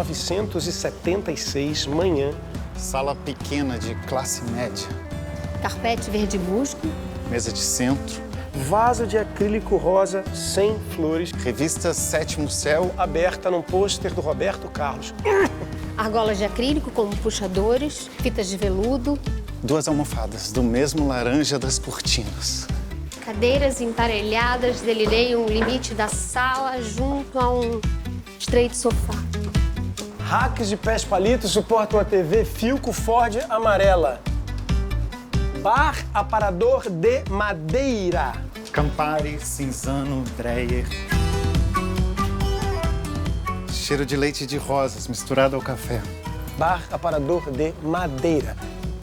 1976, manhã. Sala pequena de classe média. Carpete verde musgo. Mesa de centro. Vaso de acrílico rosa sem flores. Revista Sétimo Céu. Aberta num pôster do Roberto Carlos. Argolas de acrílico com puxadores. Fitas de veludo. 2 almofadas do mesmo laranja das cortinas. Cadeiras emparelhadas delineiam o limite da sala junto a um estreito sofá. Racks de pés palitos suportam a TV Philco Ford amarela. Bar aparador de madeira. Campari, Cinzano, Dreyer. Cheiro de leite de rosas misturado ao café. Bar aparador de madeira.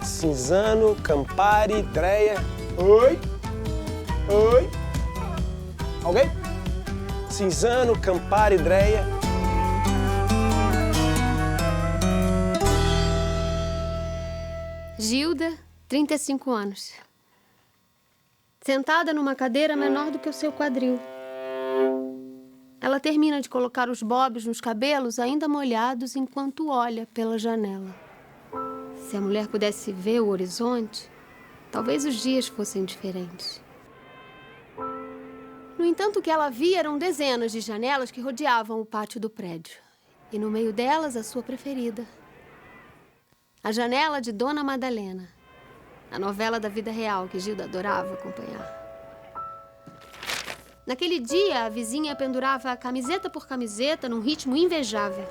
Cinzano, Campari, Dreyer. Oi? Oi? Alguém? Cinzano, Campari, Dreyer. Gilda, 35 anos. Sentada numa cadeira menor do que o seu quadril. Ela termina de colocar os bobs nos cabelos ainda molhados enquanto olha pela janela. Se a mulher pudesse ver o horizonte, talvez os dias fossem diferentes. No entanto, o que ela via eram dezenas de janelas que rodeavam o pátio do prédio. E no meio delas, a sua preferida. A janela de Dona Madalena. A novela da vida real que Gilda adorava acompanhar. Naquele dia, a vizinha pendurava camiseta por camiseta num ritmo invejável.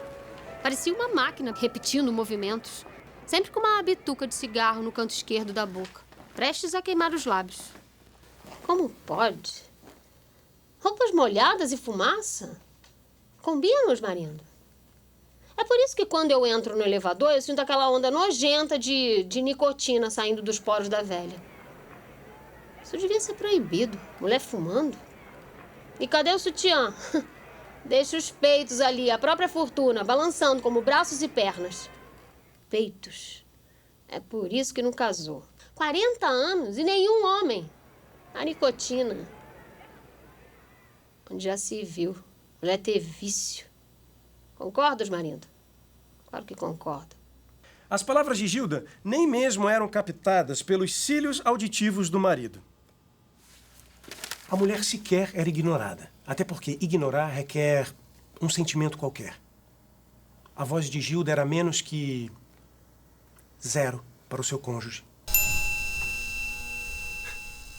Parecia uma máquina repetindo movimentos, sempre com uma bituca de cigarro no canto esquerdo da boca, prestes a queimar os lábios. Como pode? Roupas molhadas e fumaça? Combinam, Osmarindo? É por isso que quando eu entro no elevador, eu sinto aquela onda nojenta de nicotina saindo dos poros da velha. Isso devia ser proibido. Mulher fumando. E cadê o sutiã? Deixa os peitos ali, a própria fortuna, balançando como braços e pernas. Peitos. É por isso que não casou. 40 anos e nenhum homem. A nicotina. Onde já se viu. Mulher ter vício. Concorda, Osmarindo? Claro que concordo. As palavras de Gilda nem mesmo eram captadas pelos cílios auditivos do marido. A mulher sequer era ignorada, até porque ignorar requer um sentimento qualquer. A voz de Gilda era menos que 0 para o seu cônjuge.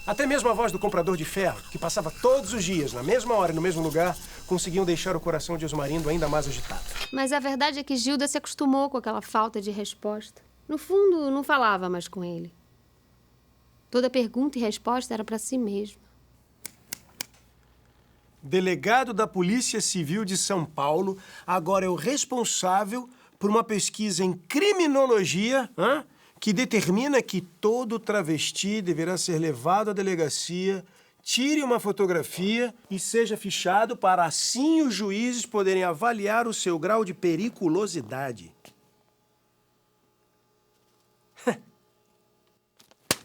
Até mesmo a voz do comprador de ferro, que passava todos os dias, na mesma hora e no mesmo lugar, conseguiam deixar o coração de Osmarindo ainda mais agitado. Mas a verdade é que Gilda se acostumou com aquela falta de resposta. No fundo, não falava mais com ele. Toda pergunta e resposta era para si mesma. Delegado da Polícia Civil de São Paulo, agora é o responsável por uma pesquisa em criminologia, que determina que todo travesti deverá ser levado à delegacia, tire uma fotografia e seja fichado para assim os juízes poderem avaliar o seu grau de periculosidade.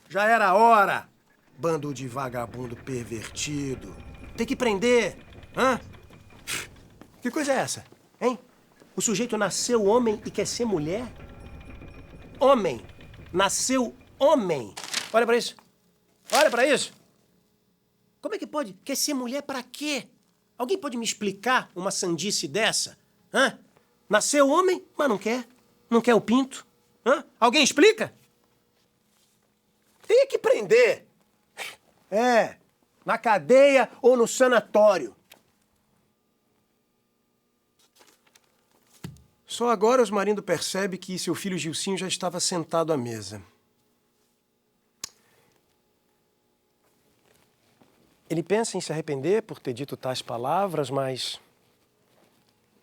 Já era a hora, bando de vagabundo pervertido. Tem que prender, Que coisa é essa, hein? O sujeito nasceu homem e quer ser mulher? Homem. Nasceu homem. Olha pra isso. Olha pra isso. Como é que pode? Quer ser mulher pra quê? Alguém pode me explicar uma sandice dessa? Nasceu homem, mas não quer. Não quer o pinto. Alguém explica? Tem que prender. Na cadeia ou no sanatório. Só agora Osmarindo percebe que seu filho Gilcinho já estava sentado à mesa. Ele pensa em se arrepender por ter dito tais palavras, mas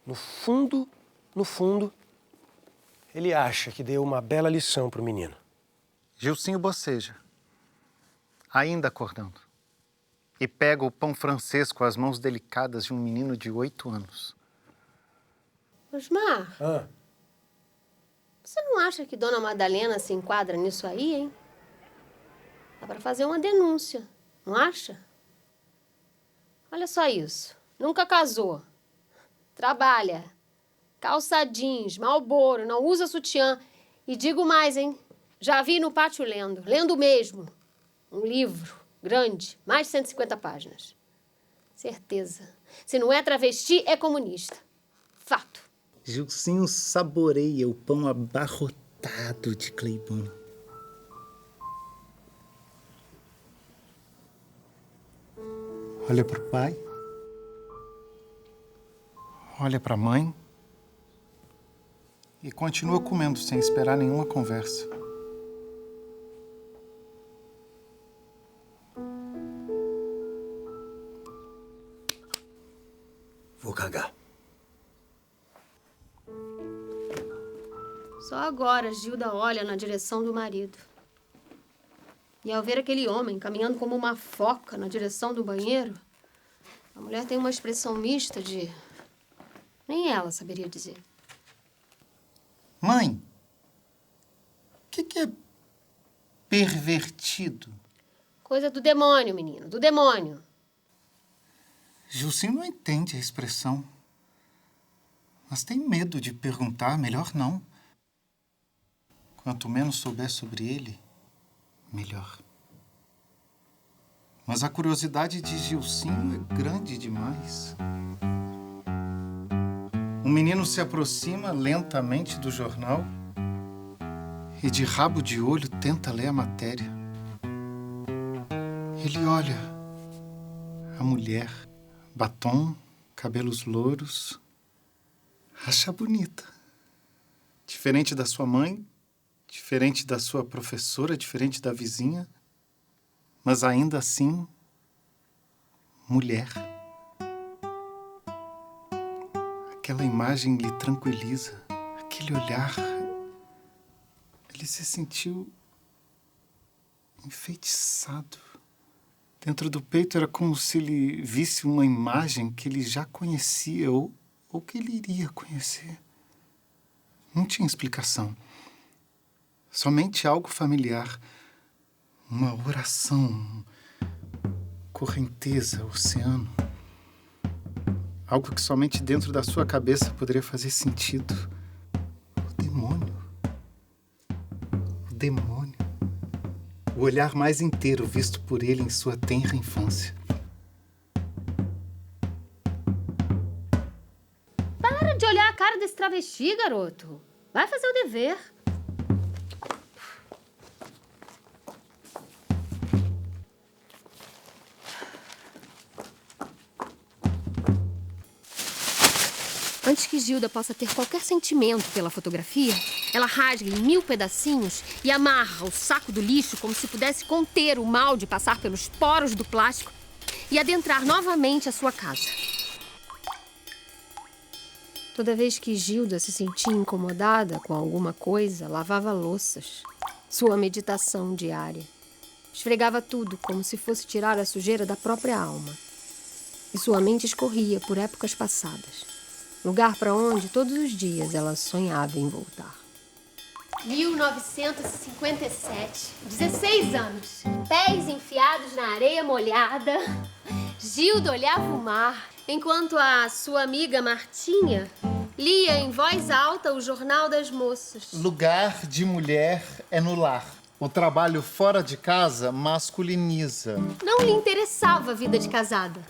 no fundo, ele acha que deu uma bela lição para o menino. Gilcinho boceja, ainda acordando, e pega o pão francês com as mãos delicadas de um menino de 8 anos. Osmar, você não acha que Dona Madalena se enquadra nisso aí, hein? Dá pra fazer uma denúncia, não acha? Olha só isso. Nunca casou. Trabalha. calça jeans, Marlboro, não usa sutiã. E digo mais, hein? Já vi no pátio lendo mesmo. Um livro grande, mais de 150 páginas. Certeza. Se não é travesti, é comunista. Fato. Gilcinho saboreia o pão abarrotado de Cleibon. Olha para o pai. Olha para a mãe. E continua comendo sem esperar nenhuma conversa. Vou cagar. Só agora Gilda olha na direção do marido. E ao ver aquele homem caminhando como uma foca na direção do banheiro, a mulher tem uma expressão mista de... Nem ela saberia dizer. Mãe, o que é pervertido? Coisa do demônio, menino, do demônio. Gilcinho não entende a expressão. Mas tem medo de perguntar, melhor não. Quanto menos souber sobre ele, melhor. Mas a curiosidade de Gilcinho é grande demais. O menino se aproxima lentamente do jornal e, de rabo de olho, tenta ler a matéria. Ele olha a mulher, batom, cabelos louros, acha bonita. Diferente da sua mãe, diferente da sua professora, diferente da vizinha, mas ainda assim, mulher. Aquela imagem lhe tranquiliza, aquele olhar. Ele se sentiu enfeitiçado. Dentro do peito era como se ele visse uma imagem que ele já conhecia ou que ele iria conhecer. Não tinha explicação. Somente algo familiar. Uma oração, correnteza, oceano. Algo que somente dentro da sua cabeça poderia fazer sentido. O demônio. O demônio. O olhar mais inteiro visto por ele em sua tenra infância. Para de olhar a cara desse travesti, garoto. Vai fazer o dever. Antes que Gilda possa ter qualquer sentimento pela fotografia, ela rasga em 1000 pedacinhos e amarra o saco do lixo como se pudesse conter o mal de passar pelos poros do plástico e adentrar novamente a sua casa. Toda vez que Gilda se sentia incomodada com alguma coisa, lavava louças. Sua meditação diária. Esfregava tudo como se fosse tirar a sujeira da própria alma. E sua mente escorria por épocas passadas. Lugar para onde, todos os dias, ela sonhava em voltar. 1957. 16 anos. Pés enfiados na areia molhada. Gilda olhava o mar, enquanto a sua amiga Martinha lia em voz alta o Jornal das Moças. Lugar de mulher é no lar. O trabalho fora de casa masculiniza. Não lhe interessava a vida de casada.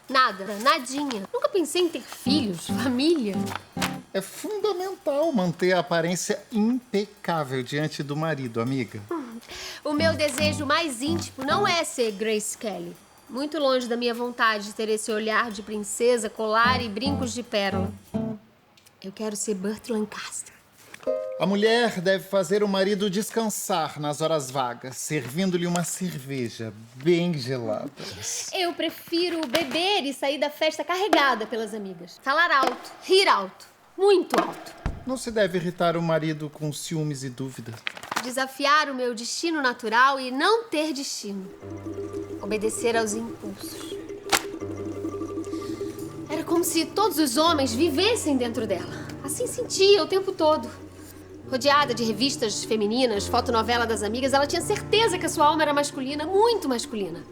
Nada, nadinha. Nunca pensei em ter filhos, família. É fundamental manter a aparência impecável diante do marido, amiga. O meu desejo mais íntimo não é ser Grace Kelly. Muito longe da minha vontade de ter esse olhar de princesa, colar e brincos de pérola. Eu quero ser Burt Lancaster. A mulher deve fazer o marido descansar nas horas vagas, servindo-lhe uma cerveja bem gelada. Eu prefiro beber e sair da festa carregada pelas amigas. Falar alto, rir alto, muito alto. Não se deve irritar o marido com ciúmes e dúvidas. Desafiar o meu destino natural e não ter destino. Obedecer aos impulsos. Era como se todos os homens vivessem dentro dela. Assim sentia o tempo todo. Rodeada de revistas femininas, fotonovela das amigas, ela tinha certeza que a sua alma era masculina, muito masculina.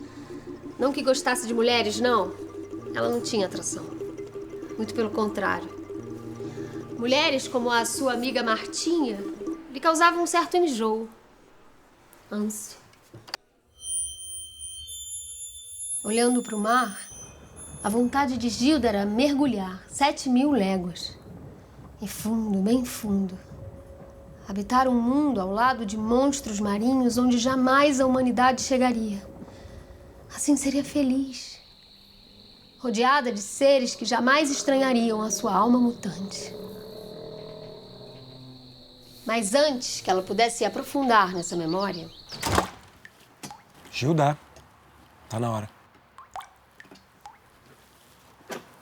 Não que gostasse de mulheres, não. Ela não tinha atração. Muito pelo contrário. Mulheres como a sua amiga Martinha lhe causavam um certo enjoo, ânsia. Olhando para o mar, a vontade de Gilda era mergulhar 7.000 léguas. E fundo, bem fundo. Habitar um mundo ao lado de monstros marinhos onde jamais a humanidade chegaria. Assim seria feliz. Rodeada de seres que jamais estranhariam a sua alma mutante. Mas antes que ela pudesse se aprofundar nessa memória... Gilda, tá na hora.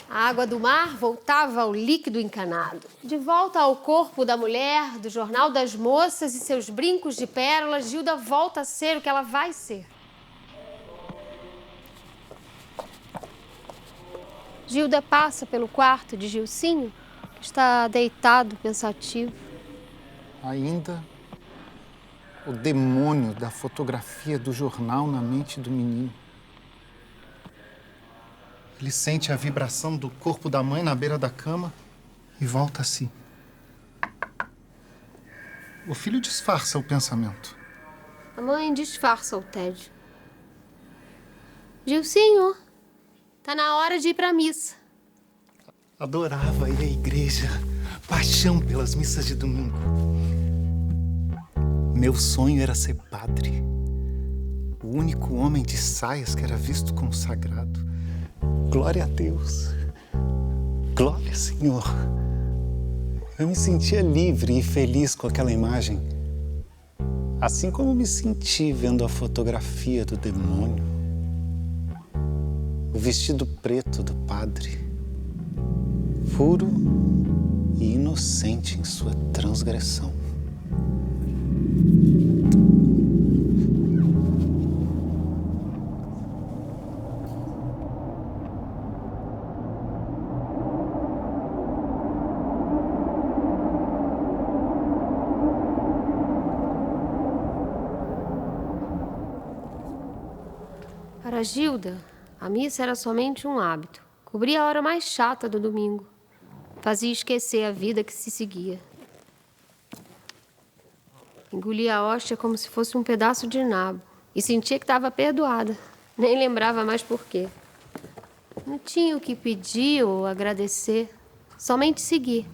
A água do mar voltava ao líquido encanado. De volta ao corpo da mulher, do Jornal das Moças e seus brincos de pérolas, Gilda volta a ser o que ela vai ser. Gilda passa pelo quarto de Gilcinho, que está deitado, pensativo. Ainda o demônio da fotografia do jornal na mente do menino. Ele sente a vibração do corpo da mãe na beira da cama e volta a si. O filho disfarça o pensamento. A mãe disfarça o tédio. Gilcinho, tá na hora de ir pra missa. Adorava ir à igreja, paixão pelas missas de domingo. Meu sonho era ser padre. O único homem de saias que era visto como sagrado. Glória a Deus. Glória, Senhor. Eu me sentia livre e feliz com aquela imagem. Assim como me senti vendo a fotografia do demônio. O vestido preto do padre. Puro e inocente em sua transgressão. Para Gilda, a missa era somente um hábito. Cobria a hora mais chata do domingo. Fazia esquecer a vida que se seguia. Engolia a hóstia como se fosse um pedaço de nabo. E sentia que estava perdoada. Nem lembrava mais por quê. Não tinha o que pedir ou agradecer. Somente seguir.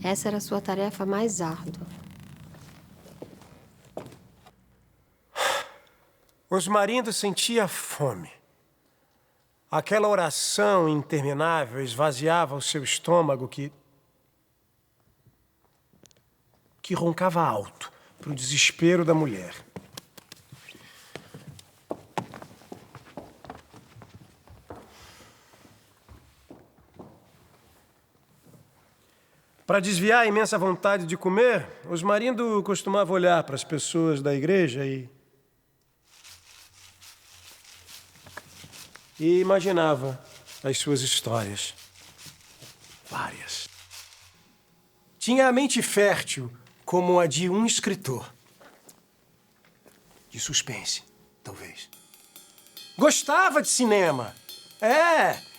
Essa era a sua tarefa mais árdua. Osmarindo sentia fome. Aquela oração interminável esvaziava o seu estômago que roncava alto para o desespero da mulher. Para desviar a imensa vontade de comer, Osmarindo costumava olhar para as pessoas da igreja e imaginava as suas histórias. Várias. Tinha a mente fértil como a de um escritor. De suspense, talvez. Gostava de cinema.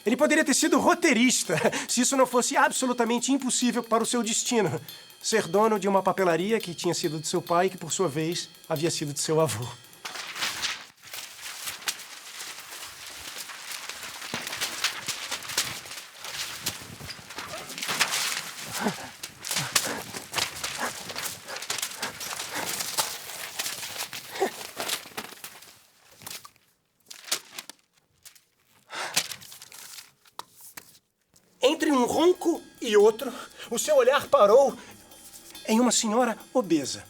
Ele poderia ter sido roteirista, se isso não fosse absolutamente impossível para o seu destino. Ser dono de uma papelaria que tinha sido de seu pai e que, por sua vez, havia sido de seu avô. Entre um ronco e outro, o seu olhar parou em uma senhora obesa.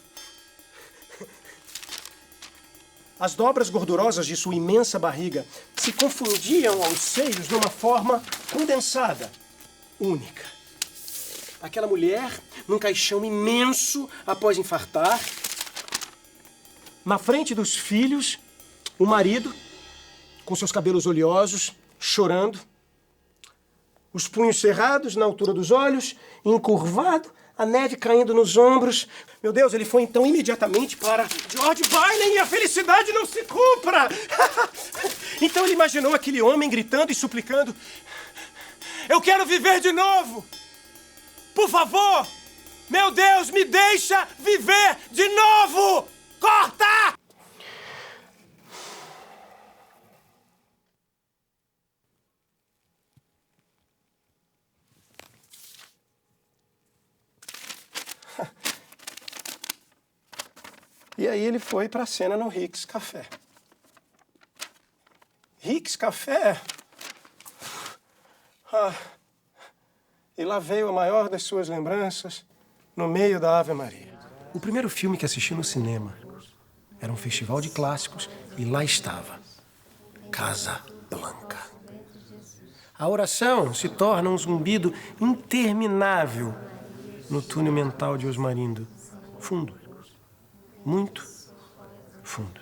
As dobras gordurosas de sua imensa barriga se confundiam aos seios numa forma condensada, única. Aquela mulher, num caixão imenso após infartar. Na frente dos filhos, o marido, com seus cabelos oleosos, chorando. Os punhos cerrados na altura dos olhos, encurvado, a neve caindo nos ombros. Meu Deus, ele foi então imediatamente para George Bailey e a felicidade não se cumpra! Então ele imaginou aquele homem gritando e suplicando: Eu quero viver de novo! Por favor! Meu Deus, me deixa viver de novo! Corta! E aí ele foi para a cena no Rick's Café. Rick's Café? E lá veio a maior das suas lembranças, no meio da Ave Maria. O primeiro filme que assisti no cinema era um festival de clássicos e lá estava Casablanca. A oração se torna um zumbido interminável no túnel mental de Osmarindo. Fundo. Muito fundo.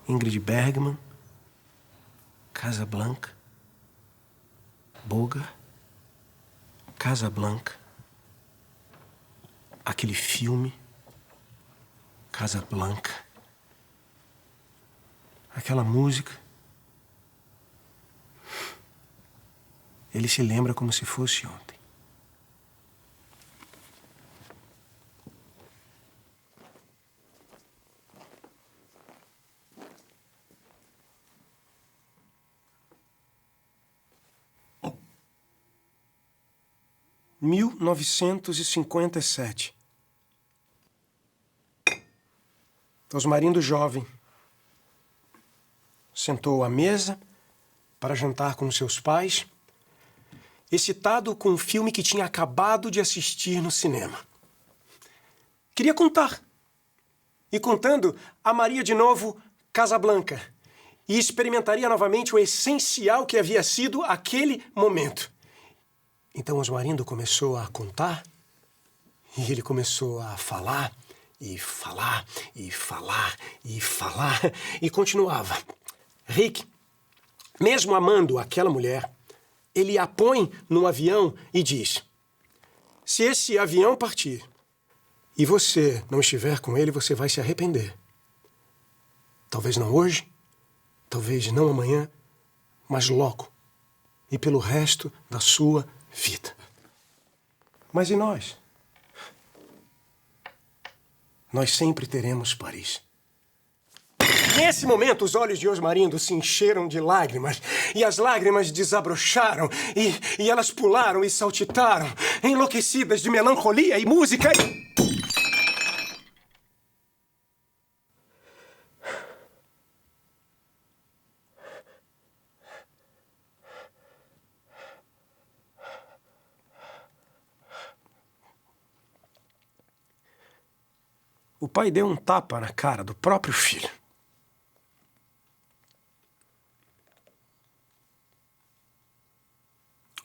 Ingrid Bergman, Casablanca, Boga, Casablanca, aquele filme, Casablanca, aquela música. Ele se lembra como se fosse ontem. « 1957. Osmarindo jovem sentou à mesa para jantar com seus pais, excitado com um filme que tinha acabado de assistir no cinema. Queria contar. E contando, amaria de novo Casablanca e experimentaria novamente o essencial que havia sido aquele momento. Então Osmarindo começou a contar e ele começou a falar e falar e falar e falar e continuava. Rick, mesmo amando aquela mulher, ele a põe num avião e diz: se esse avião partir e você não estiver com ele, você vai se arrepender. Talvez não hoje, talvez não amanhã, mas logo e pelo resto da sua vida. Mas e nós? Nós sempre teremos Paris. Nesse momento, os olhos de Osmarindo se encheram de lágrimas, e as lágrimas desabrocharam, e elas pularam e saltitaram, enlouquecidas de melancolia e música. O pai deu um tapa na cara do próprio filho.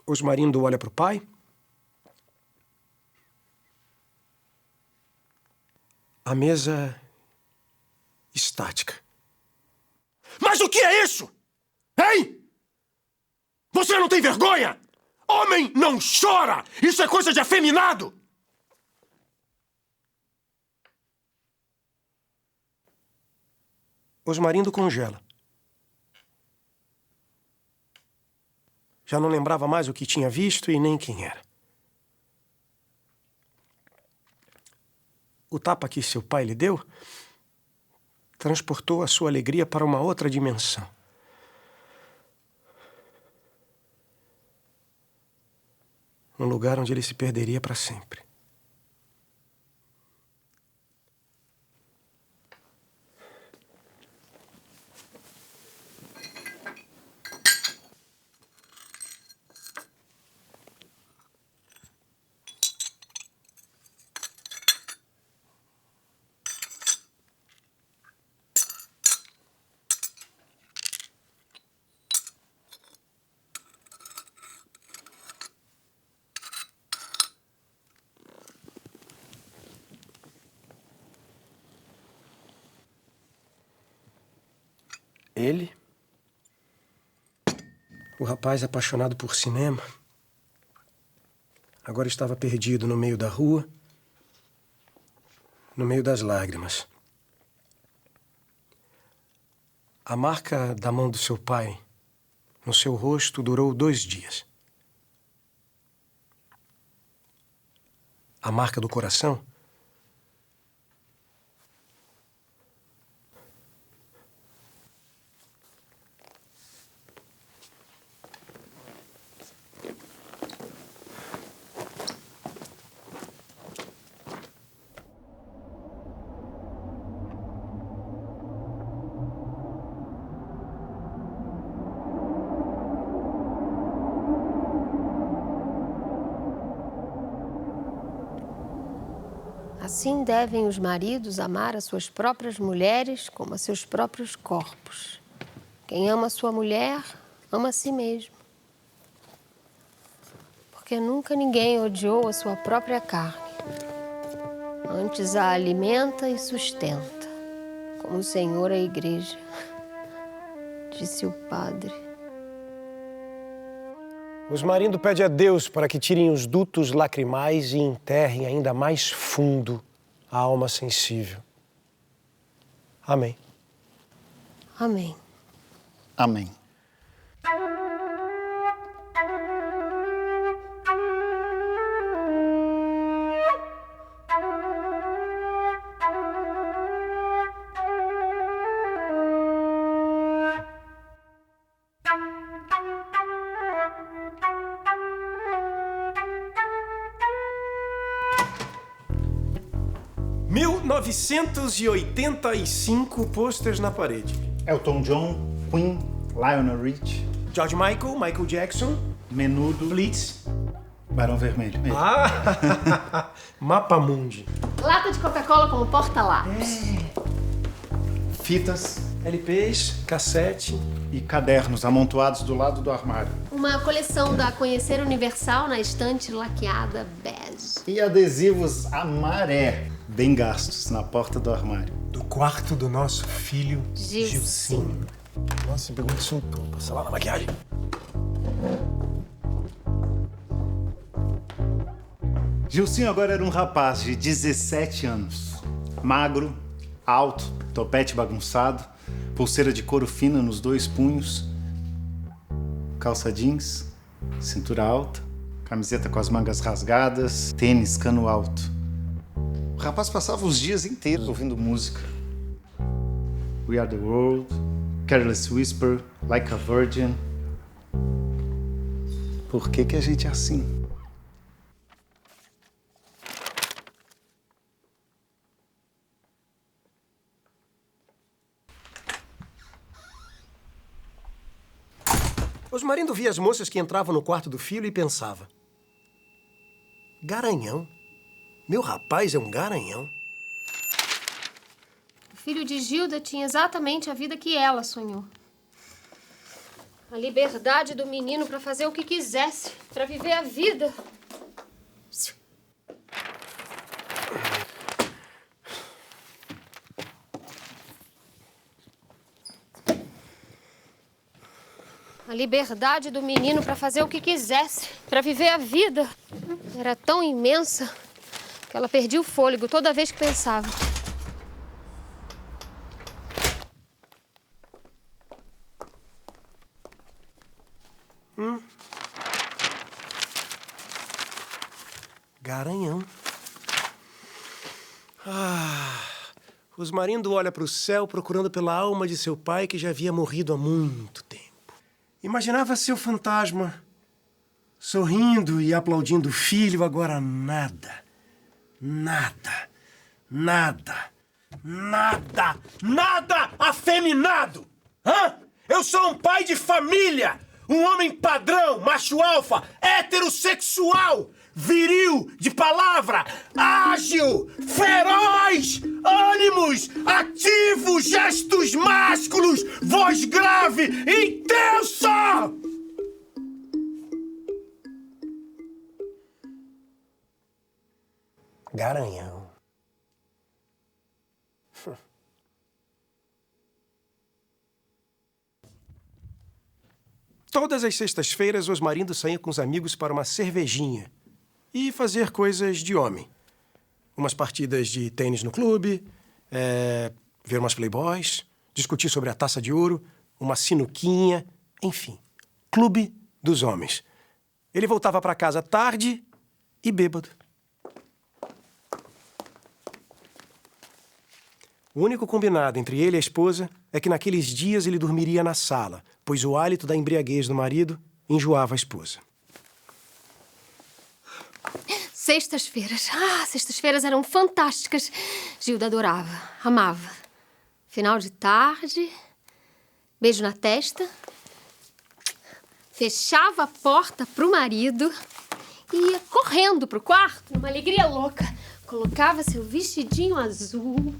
Osmarindo olha para o pai. A mesa estática. Mas o que é isso? Hein? Você não tem vergonha? Homem não chora! Isso é coisa de afeminado! Osmarindo congela. Já não lembrava mais o que tinha visto e nem quem era. O tapa que seu pai lhe deu transportou a sua alegria para uma outra dimensão. Um lugar onde ele se perderia para sempre. Ele, o rapaz apaixonado por cinema, agora estava perdido no meio da rua, no meio das lágrimas. A marca da mão do seu pai no seu rosto durou 2 dias. A marca do coração Assim devem os maridos amar as suas próprias mulheres como a seus próprios corpos. Quem ama a sua mulher, ama a si mesmo. Porque nunca ninguém odiou a sua própria carne. Antes a alimenta e sustenta, como o Senhor a igreja, disse o padre. Osmarindo pede a Deus para que tirem os dutos lacrimais e enterrem ainda mais fundo a alma sensível. Amém. Amém. Amém. ...1985 pôsteres na parede. Elton John, Queen, Lionel Rich, George Michael, Michael Jackson, Menudo, Blitz. Barão Vermelho. Ah! Mapa Mundi. Lata de Coca-Cola como porta-lápis. Fitas LPs, cassete. e cadernos amontoados do lado do armário. Uma coleção da Conhecer Universal na estante laqueada bege. E adesivos à maré, bem gastos, na porta do armário. Do quarto do nosso filho, Gilcinho. Nossa, pegou um insulto. Passa lá na maquiagem. Gilcinho agora era um rapaz de 17 anos. Magro, alto, topete bagunçado, pulseira de couro fina nos 2 punhos, calça jeans, cintura alta, camiseta com as mangas rasgadas, tênis cano alto. O rapaz passava os dias inteiros ouvindo música. We Are The World, Careless Whisper, Like a Virgin. Por que a gente é assim? Osmarindo via as moças que entravam no quarto do filho e pensava: garanhão? Meu rapaz é um garanhão. O filho de Gilda tinha exatamente a vida que ela sonhou. A liberdade do menino para fazer o que quisesse, para viver a vida. A liberdade do menino para fazer o que quisesse, para viver a vida, era tão imensa que ela perdia o fôlego toda vez que pensava. Garanhão. Osmarindo olha para o céu procurando pela alma de seu pai que já havia morrido há muito tempo. Imaginava seu fantasma sorrindo e aplaudindo o filho, agora nada. Nada. Nada. Nada. Nada afeminado! Hã? Eu sou um pai de família! Um homem padrão, macho alfa, heterossexual, viril, de palavra, ágil, feroz, ânimos, ativos, gestos másculos, voz grave, intensa! Garanhão. Todas as sextas-feiras, Osmarindo saía com os amigos para uma cervejinha e fazer coisas de homem. Umas partidas de tênis no clube, ver umas playboys, discutir sobre a taça de ouro, uma sinuquinha, enfim, clube dos homens. Ele voltava para casa tarde e bêbado. O único combinado entre ele e a esposa é que naqueles dias ele dormiria na sala, pois o hálito da embriaguez do marido enjoava a esposa. Sextas-feiras. Sextas-feiras eram fantásticas. Gilda adorava, amava. Final de tarde, beijo na testa, fechava a porta pro marido e ia correndo pro quarto, numa alegria louca. Colocava seu vestidinho azul,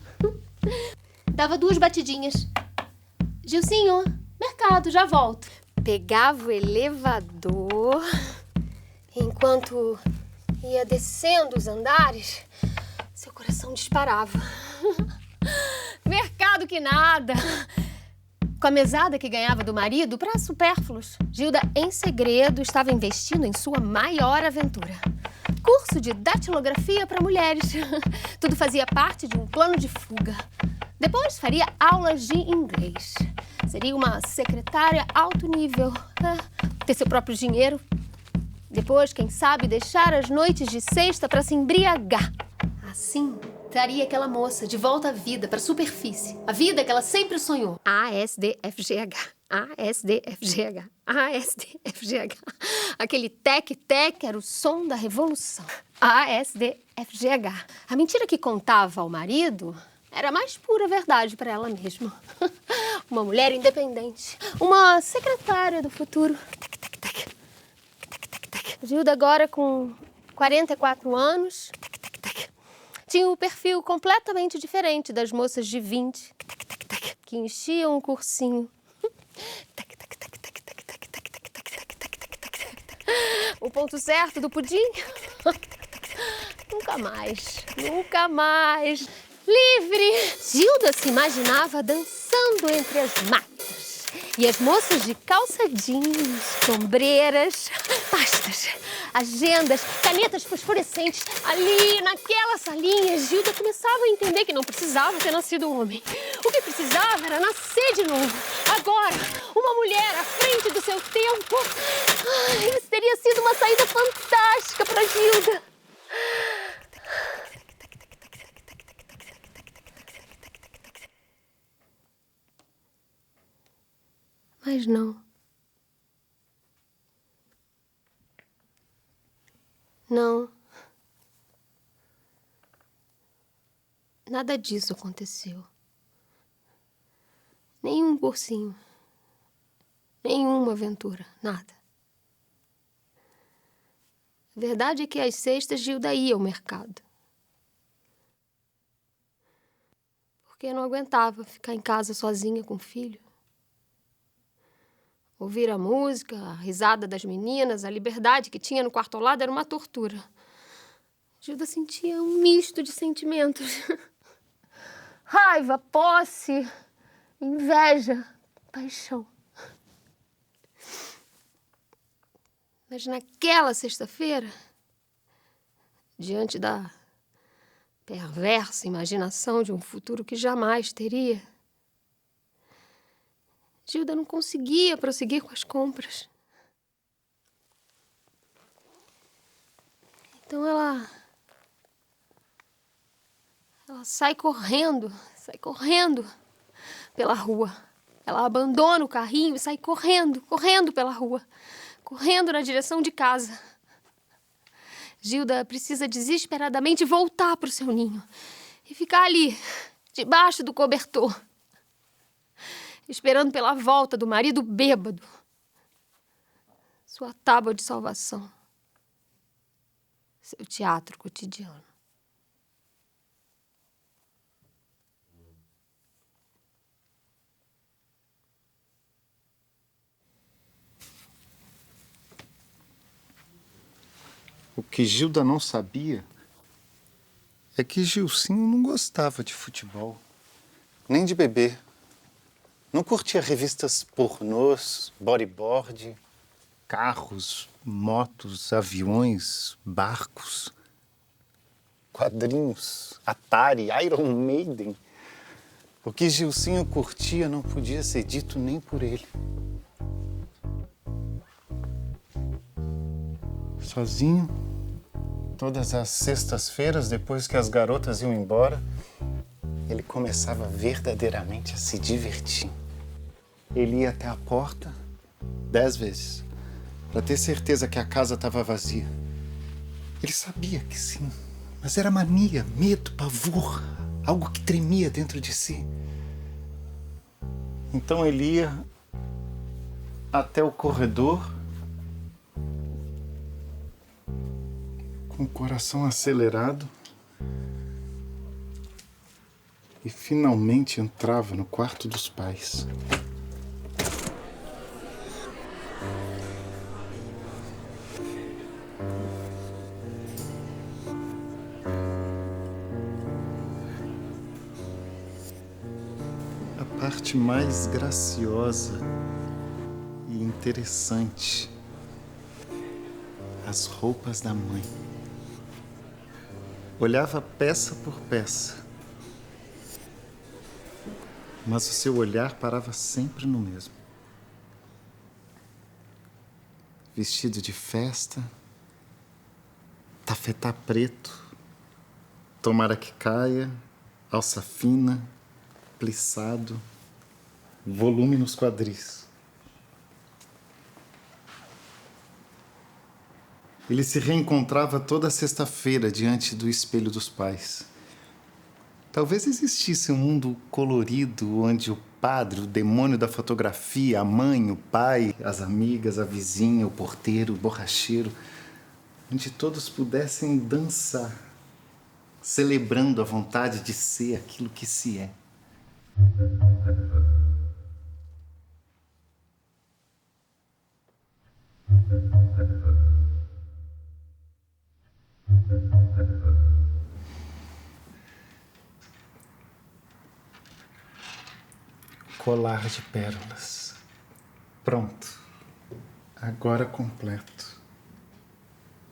dava 2 batidinhas. Gilcinho, mercado, já volto. Pegava o elevador, enquanto ia descendo os andares, seu coração disparava. Mercado que nada! Com a mesada que ganhava do marido para supérfluos, Gilda, em segredo, estava investindo em sua maior aventura. Curso de datilografia para mulheres. Tudo fazia parte de um plano de fuga. Depois faria aulas de inglês. Seria uma secretária alto nível. Ter seu próprio dinheiro. Depois, quem sabe, deixar as noites de sexta para se embriagar. Assim, traria aquela moça de volta à vida, para a superfície. A vida que ela sempre sonhou. ASDFGH. ASDFGH. ASDFGH. Aquele tec-tec era o som da revolução. ASDFGH. A mentira que contava ao marido era a mais pura verdade para ela mesma. Uma mulher independente. Uma secretária do futuro. Gilda, agora com 44 anos, tinha um perfil completamente diferente das moças de 20 que enchiam um cursinho. O ponto certo do pudim? Nunca mais, nunca mais. Livre! Gilda se imaginava dançando entre as matas. E as moças de calça jeans, sombreiras, pastas, agendas, canetas fosforescentes. Ali, naquela salinha, Gilda começava a entender que não precisava ter nascido homem. O que precisava era nascer de novo. Agora, uma mulher à frente do seu tempo. Isso teria sido uma saída fantástica para Gilda. Mas não. Não. Nada disso aconteceu. Nenhum cursinho. Nenhuma aventura. Nada. A verdade é que às sextas Gilda ia ao mercado. Porque não aguentava ficar em casa sozinha com o filho. Ouvir a música, a risada das meninas, a liberdade que tinha no quarto ao lado era uma tortura. Gilda sentia um misto de sentimentos. Raiva, posse, inveja, paixão. Mas naquela sexta-feira, diante da perversa imaginação de um futuro que jamais teria, Gilda não conseguia prosseguir com as compras. Então ela sai correndo pela rua. Ela abandona o carrinho e sai correndo pela rua, correndo na direção de casa. Gilda precisa desesperadamente voltar para o seu ninho e ficar ali, debaixo do cobertor, esperando pela volta do marido bêbado. Sua tábua de salvação. Seu teatro cotidiano. O que Gilda não sabia é que Gilcinho não gostava de futebol, nem de beber. Não curtia revistas pornôs, bodyboard, carros, motos, aviões, barcos, quadrinhos, Atari, Iron Maiden. O que Gilcinho curtia não podia ser dito nem por ele. sozinho. Todas as sextas-feiras, depois que as garotas iam embora, ele começava verdadeiramente a se divertir. Ele ia até a porta 10 vezes, para ter certeza que a casa estava vazia. Ele sabia que sim, mas era mania, medo, pavor, algo que tremia dentro de si. Então ele ia até o corredor, com o coração acelerado, e finalmente entrava no quarto dos pais. A parte mais graciosa e interessante, as roupas da mãe. Olhava peça por peça, mas o seu olhar parava sempre no mesmo. Vestido de festa, tafetá preto, tomara que caia, alça fina, plissado, volume nos quadris. Ele se reencontrava toda sexta-feira diante do espelho dos pais. Talvez existisse um mundo colorido onde o padre, o demônio da fotografia, a mãe, o pai, as amigas, a vizinha, o porteiro, o borracheiro, onde todos pudessem dançar, celebrando a vontade de ser aquilo que se é. Colar de pérolas. Pronto. Agora completo.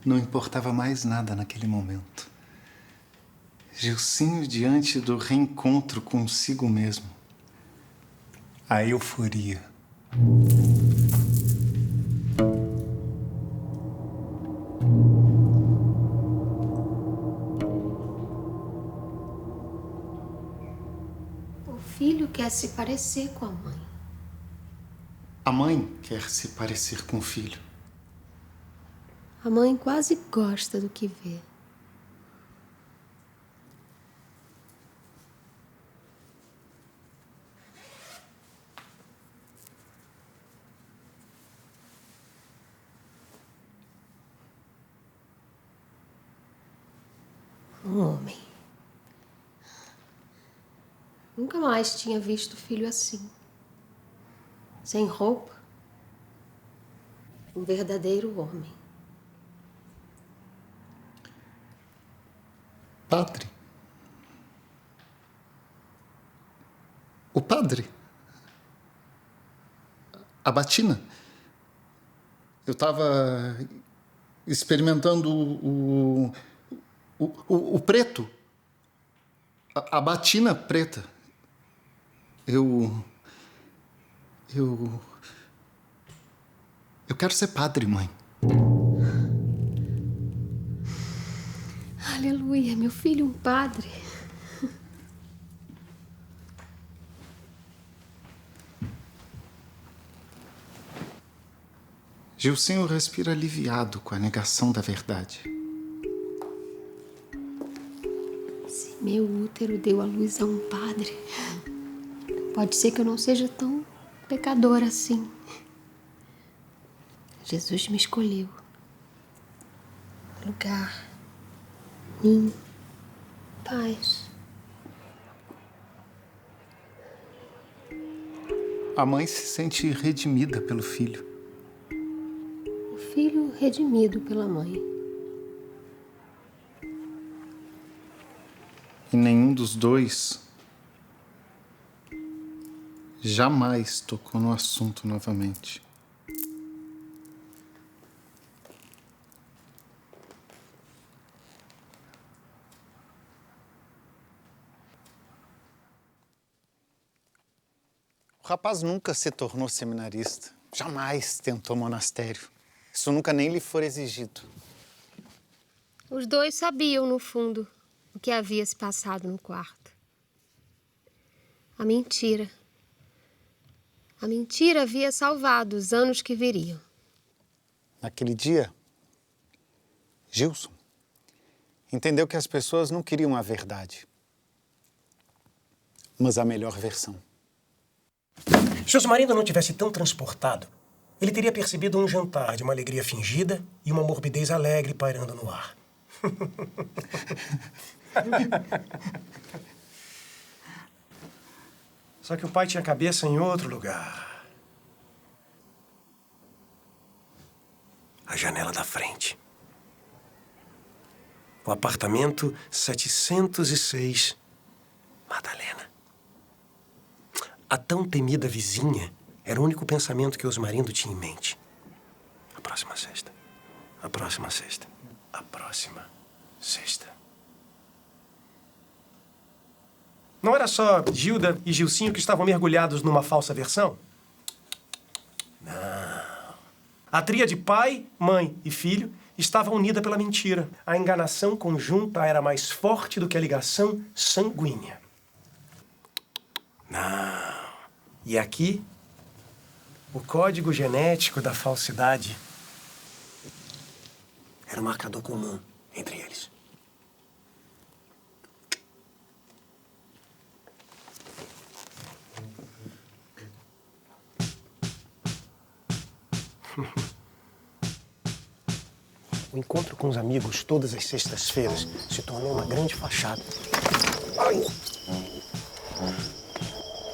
Não importava mais nada naquele momento. Gilcinho diante do reencontro consigo mesmo. A euforia. O filho quer se parecer com a mãe. A mãe quer se parecer com o filho. A mãe quase gosta do que vê. Um homem. Nunca mais tinha visto o filho assim. Sem roupa. Um verdadeiro homem. Padre. O padre. A batina. Eu estava experimentando o preto. A batina preta. Eu quero ser padre, mãe. Aleluia, meu filho, um padre. Gilcinho respira aliviado com a negação da verdade. Se meu útero deu à luz a um padre, pode ser que eu não seja tão pecadora assim. Jesus me escolheu. Lugar, ninho, paz. A mãe se sente redimida pelo filho. O filho redimido pela mãe. E nenhum dos dois jamais tocou no assunto novamente. O rapaz nunca se tornou seminarista. Jamais tentou monastério. isso nunca nem lhe for exigido. Os dois sabiam, no fundo, o que havia se passado no quarto. A mentira. A mentira havia salvado os anos que viriam. Naquele dia, Gilson entendeu que as pessoas não queriam a verdade, mas a melhor versão. Se Osmarindo não tivesse tão transportado, ele teria percebido um jantar de uma alegria fingida e uma morbidez alegre pairando no ar. Só que o pai tinha a cabeça em outro lugar. A janela da frente. O apartamento 706, Madalena. A tão temida vizinha era o único pensamento que Osmarindo tinha em mente. A próxima sexta. A próxima sexta. A próxima sexta. Não era só Gilda e Gilcinho que estavam mergulhados numa falsa versão? Não. A tríade pai, mãe e filho estava unida pela mentira. A enganação conjunta era mais forte do que a ligação sanguínea. Não. E aqui, o código genético da falsidade era um marcador comum entre eles. O encontro com os amigos todas as sextas-feiras se tornou uma grande fachada. Ai.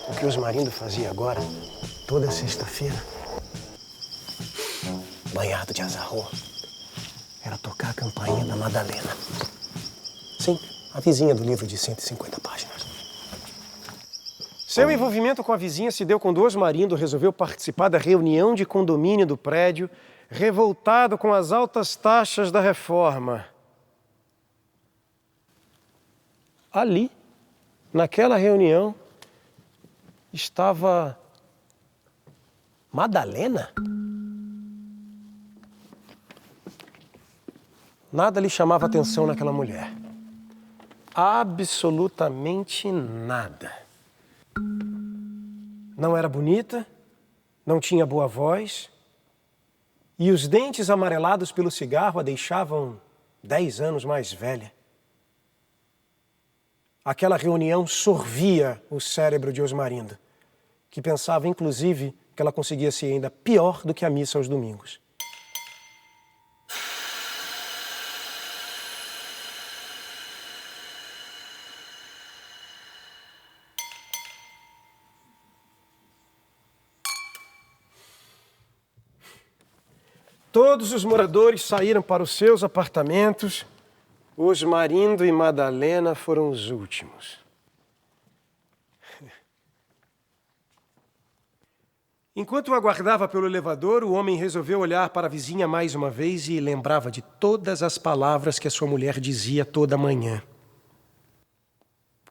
O que Osmarindo fazia agora, toda sexta-feira, banhado de azarro, era tocar a campainha da Madalena. Sim, a vizinha do livro de 150 páginas. Seu envolvimento com a vizinha se deu quando Osmarindo resolveu participar da reunião de condomínio do prédio, revoltado com as altas taxas da reforma. Ali, naquela reunião, estava Madalena? Nada lhe chamava atenção naquela mulher. Absolutamente nada. Não era bonita, não tinha boa voz, e os dentes amarelados pelo cigarro a deixavam 10 anos mais velha. Aquela reunião sorvia o cérebro de Osmarindo, que pensava, inclusive, que ela conseguia ser ainda pior do que a missa aos domingos. Todos os moradores saíram para os seus apartamentos. Osmarindo e Madalena foram os últimos. Enquanto aguardava pelo elevador, o homem resolveu olhar para a vizinha mais uma vez e lembrava de todas as palavras que a sua mulher dizia toda manhã.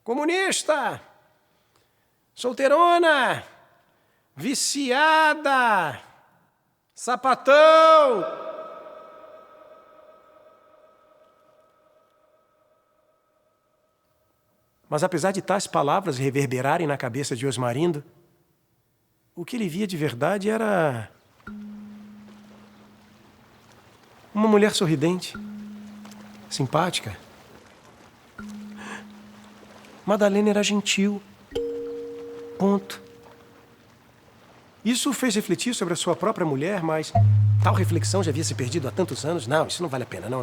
Comunista! Solteirona! Viciada! Sapatão! Mas apesar de tais palavras reverberarem na cabeça de Osmarindo, o que ele via de verdade era uma mulher sorridente, simpática. Madalena era gentil. Ponto. Isso o fez refletir sobre a sua própria mulher, mas tal reflexão já havia se perdido há tantos anos. Não, isso não vale a pena. Não.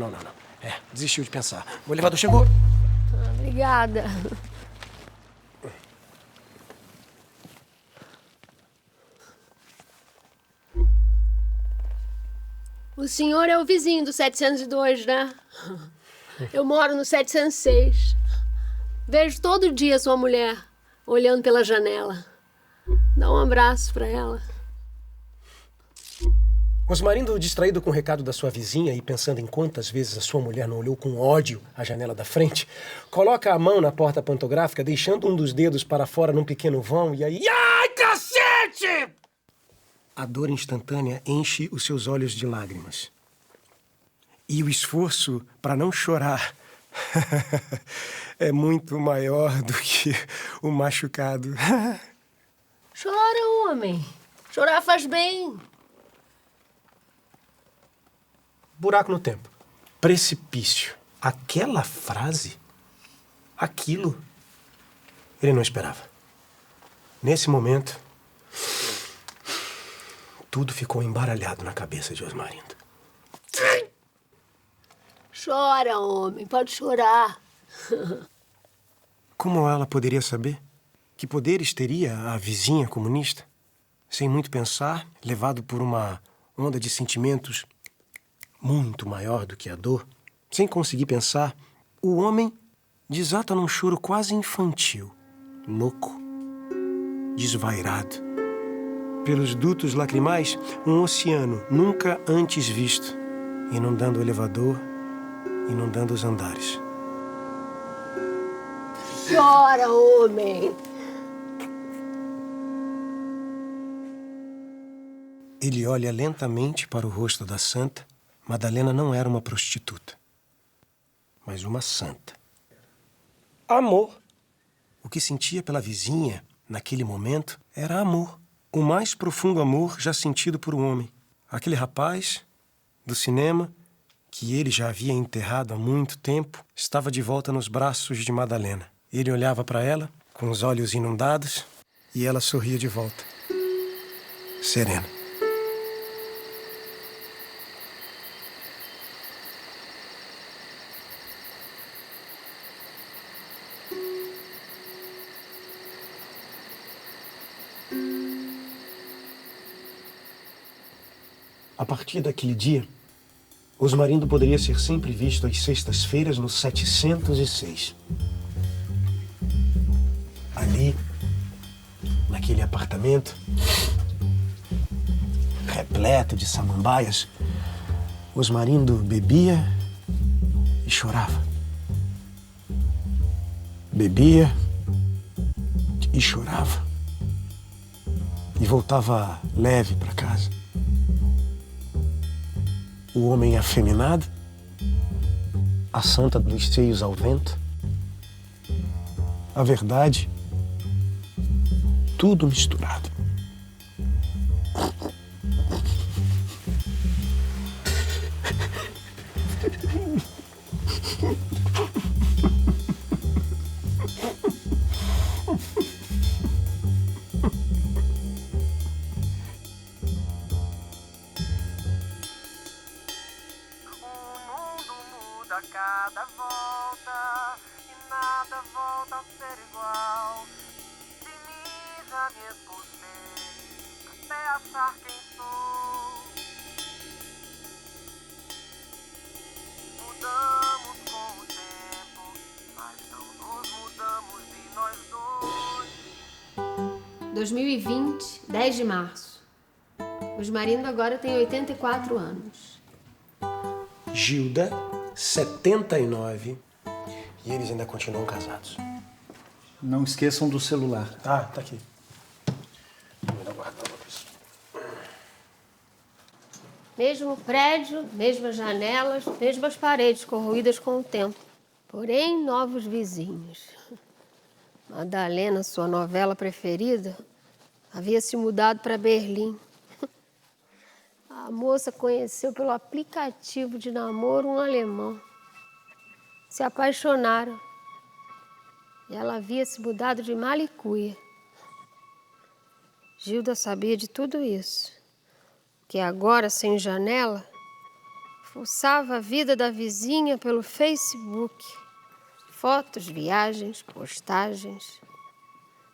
Desistiu de pensar. O elevador chegou. Obrigada. O senhor é o vizinho do 702, né? Eu moro no 706. Vejo todo dia sua mulher olhando pela janela. Dá um abraço pra ela. Osmarindo, distraído com o recado da sua vizinha e pensando em quantas vezes a sua mulher não olhou com ódio a janela da frente, coloca a mão na porta pantográfica, deixando um dos dedos para fora num pequeno vão e aí... Ai, cacete! A dor instantânea enche os seus olhos de lágrimas. E o esforço para não chorar é muito maior do que o machucado. Chora, homem. Chorar faz bem. Buraco no tempo. Precipício. Aquela frase, aquilo, ele não esperava. Nesse momento, tudo ficou embaralhado na cabeça de Osmarindo. Chora, homem. Pode chorar. Como ela poderia saber? Que poderes teria a vizinha comunista? Sem muito pensar, levado por uma onda de sentimentos muito maior do que a dor, sem conseguir pensar, o homem desata num choro quase infantil, louco, desvairado. Pelos dutos lacrimais, um oceano nunca antes visto, inundando o elevador, inundando os andares. Chora, homem. Ele olha lentamente para o rosto da santa. Madalena não era uma prostituta, mas uma santa. Amor. O que sentia pela vizinha, naquele momento, era amor. O mais profundo amor já sentido por um homem. Aquele rapaz do cinema, que ele já havia enterrado há muito tempo, estava de volta nos braços de Madalena. Ele olhava para ela, com os olhos inundados, e ela sorria de volta, serena. A partir daquele dia, Osmarindo poderia ser sempre visto às sextas-feiras no 706. Ali, naquele apartamento, repleto de samambaias, Osmarindo bebia e chorava. Bebia e chorava. E voltava leve para casa. O homem afeminado, a santa dos seios ao vento, a verdade, tudo misturado. A cada volta e nada volta a ser igual. De mim já me expulsei até achar quem sou. Mudamos com o tempo, mas não nos mudamos de nós dois. 2020, 10 de março. Osmarindo agora tem 84 anos. Gilda, 79, e eles ainda continuam casados. Não esqueçam do celular. Tá aqui. Vou ainda guardar isso. Mesmo prédio, mesmas janelas, mesmas paredes corroídas com o tempo. Porém, novos vizinhos. Madalena, sua novela preferida, havia se mudado para Berlim. A moça conheceu pelo aplicativo de namoro um alemão. Se apaixonaram. E ela havia se mudado de Malicuia. Gilda sabia de tudo isso. Que agora, sem janela, fuçava a vida da vizinha pelo Facebook. Fotos, viagens, postagens.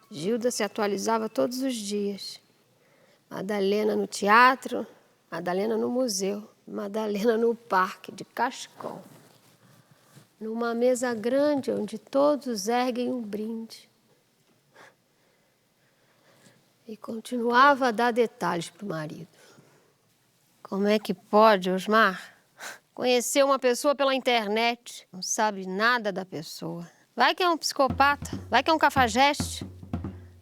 Gilda se atualizava todos os dias. Madalena no teatro, Madalena no museu, Madalena no parque de cachecol. Numa mesa grande onde todos erguem um brinde. E continuava a dar detalhes para o marido. Como é que pode, Osmar? Conhecer uma pessoa pela internet, não sabe nada da pessoa. Vai que é um psicopata, vai que é um cafajeste.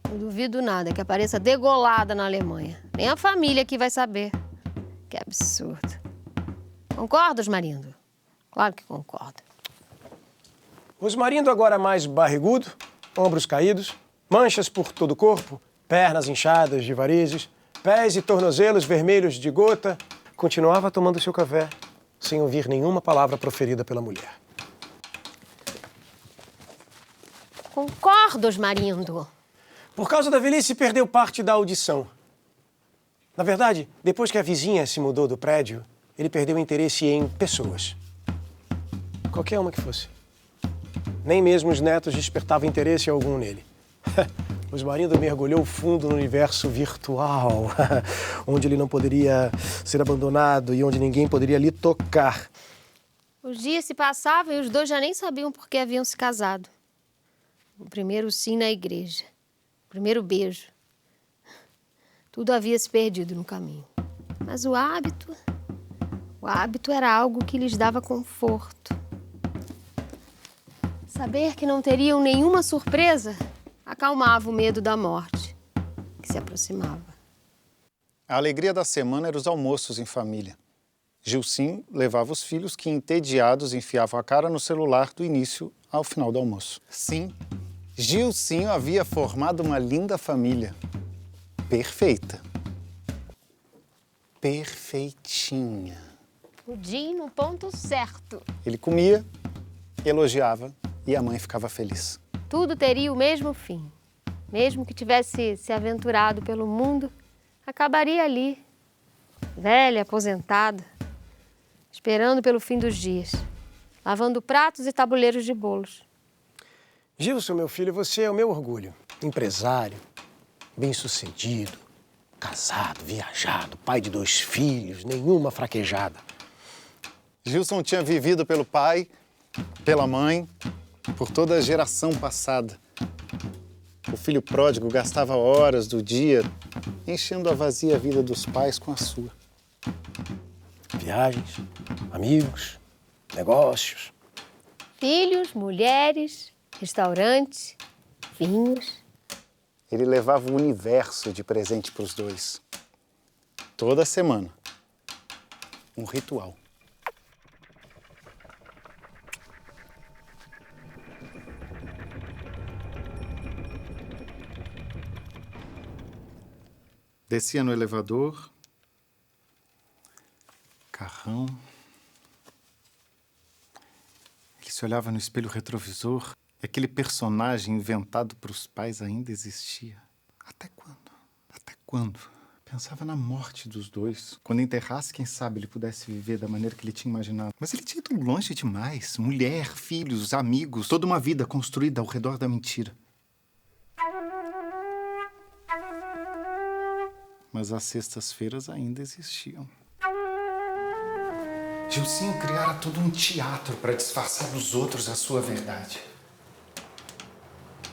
Não duvido nada que apareça degolada na Alemanha. Nem a família aqui vai saber. Que absurdo. Concorda, Osmarindo? Claro que concordo. Osmarindo agora mais barrigudo, ombros caídos, manchas por todo o corpo, pernas inchadas de varizes, pés e tornozelos vermelhos de gota, continuava tomando seu café, sem ouvir nenhuma palavra proferida pela mulher. Concordo, Osmarindo. Por causa da velhice, perdeu parte da audição. Na verdade, depois que a vizinha se mudou do prédio, ele perdeu o interesse em pessoas. Qualquer uma que fosse. Nem mesmo os netos despertavam interesse algum nele. Osmarindo mergulhou fundo no universo virtual, onde ele não poderia ser abandonado e onde ninguém poderia lhe tocar. Os dias se passavam e os dois já nem sabiam por que haviam se casado. O primeiro sim na igreja. O primeiro beijo. Tudo havia se perdido no caminho. Mas o hábito era algo que lhes dava conforto. Saber que não teriam nenhuma surpresa acalmava o medo da morte, que se aproximava. A alegria da semana era os almoços em família. Gilcinho levava os filhos que, entediados, enfiavam a cara no celular do início ao final do almoço. Sim, Gilcinho havia formado uma linda família. Perfeita. Perfeitinha. Pudim no ponto certo. Ele comia, elogiava e a mãe ficava feliz. Tudo teria o mesmo fim. Mesmo que tivesse se aventurado pelo mundo, acabaria ali, velha, aposentada, esperando pelo fim dos dias, lavando pratos e tabuleiros de bolos. Gilson, meu filho, você é o meu orgulho. Empresário, bem-sucedido, casado, viajado, pai de 2 filhos, nenhuma fraquejada. Gilson tinha vivido pelo pai, pela mãe, por toda a geração passada. O filho pródigo gastava horas do dia enchendo a vazia vida dos pais com a sua. Viagens, amigos, negócios. Filhos, mulheres, restaurantes, vinhos. Ele levava o universo de presente para os dois. Toda semana. Um ritual. Descia no elevador, carrão. Ele se olhava no espelho retrovisor e aquele personagem inventado para os pais ainda existia. Até quando? Até quando? Pensava na morte dos dois. Quando enterrasse, quem sabe ele pudesse viver da maneira que ele tinha imaginado. Mas ele tinha ido longe demais. Mulher, filhos, amigos, toda uma vida construída ao redor da mentira. Mas as sextas-feiras ainda existiam. Gilcinho criara todo um teatro para disfarçar dos outros a sua verdade.